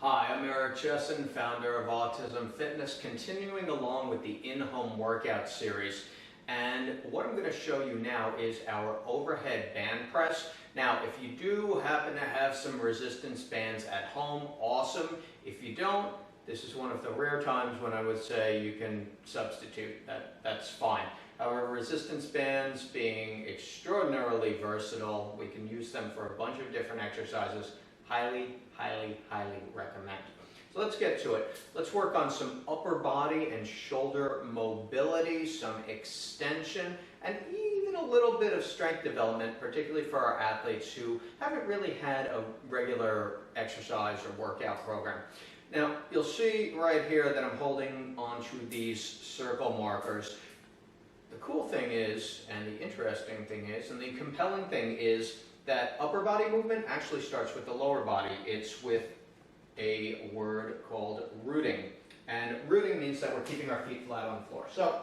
Hi, I'm Eric Chesson, founder of Autism Fitness, continuing along with the in-home workout series. And what I'm going to show you now is our overhead band press. Now, if you do happen to have some resistance bands at home, awesome. If you don't, this is one of the rare times when I would say you can substitute. That's fine. However, resistance bands being extraordinarily versatile, we can use them for a bunch of different exercises. Highly recommend. So let's get to it. Let's work on some upper body and shoulder mobility, some extension, and even a little bit of strength development, particularly for our athletes who haven't really had a regular exercise or workout program. Now, you'll see right here that I'm holding onto these circle markers. The cool thing is, and the interesting thing is, and the compelling thing is, that upper body movement actually starts with the lower body. It's with a word called rooting. And rooting means that we're keeping our feet flat on the floor. So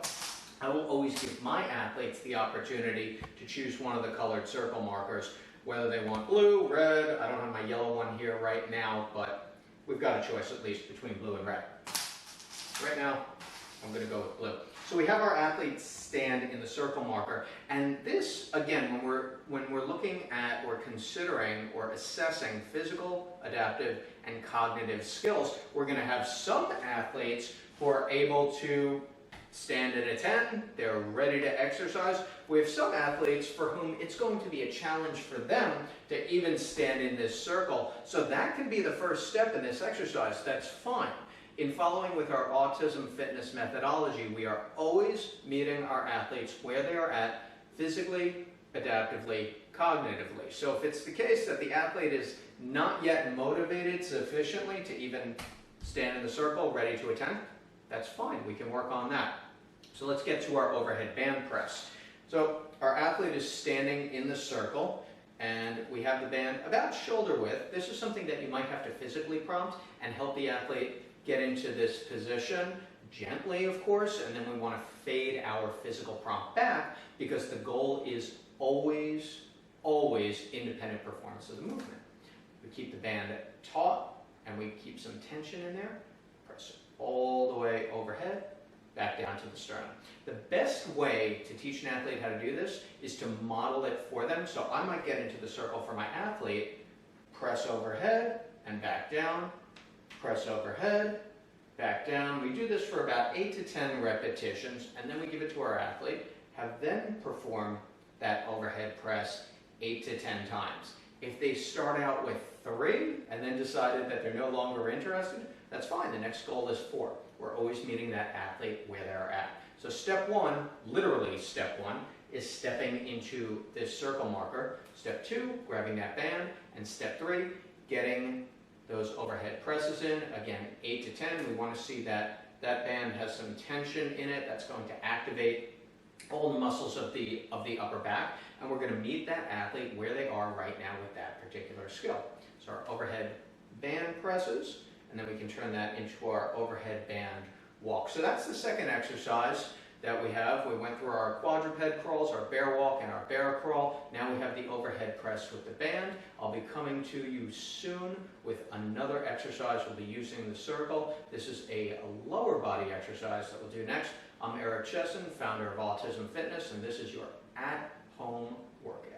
I will always give my athletes the opportunity to choose one of the colored circle markers, whether they want blue, red. I don't have my yellow one here right now, but we've got a choice at least between blue and red. Right now, I'm going to go with blue. So we have our athletes stand in the circle marker, and this, again, when we're looking at or considering or assessing physical, adaptive, and cognitive skills, we're going to have some athletes who are able to stand at a 10, they're ready to exercise. We have some athletes for whom it's going to be a challenge for them to even stand in this circle. So that can be the first step in this exercise. That's fine. In following with our Autism Fitness methodology, we are always meeting our athletes where they are at physically, adaptively, cognitively. So if it's the case that the athlete is not yet motivated sufficiently to even stand in the circle ready to attend, that's fine. We can work on that. So let's get to our overhead band press. So our athlete is standing in the circle, and we have the band about shoulder width. This is something that you might have to physically prompt and help the athlete get into this position gently, of course, and then we want to fade our physical prompt back because the goal is always independent performance of the movement. We keep the band taut and we keep some tension in there, press it all the way overhead, back down to the sternum. The best way to teach an athlete how to do this is to model it for them. So I might get into the circle for my athlete, press overhead and back down, press overhead, back down. We do this for about 8 to 10 repetitions, and then we give it to our athlete, have them perform that overhead press 8 to 10 times. If they start out with 3 and then decided that they're no longer interested, that's fine. The next goal is 4. We're always meeting that athlete where they're at. So step 1, literally step 1, is stepping into this circle marker. Step 2, grabbing that band, and step 3, getting those overhead presses in. Again, 8 to 10, we want to see that that band has some tension in it. That's going to activate all the muscles of the upper back, and we're going to meet that athlete where they are right now with that particular skill. So our overhead band presses, and then we can turn that into our overhead band walk. So that's the second exercise that we have. We went through our quadruped crawls, our bear walk, and our bear crawl. Now we have the overhead press with the band. I'll be coming to you soon with another exercise. We'll be using the circle. This is a lower body exercise that we'll do next. I'm Eric Chesson, founder of Autism Fitness, and this is your at-home workout.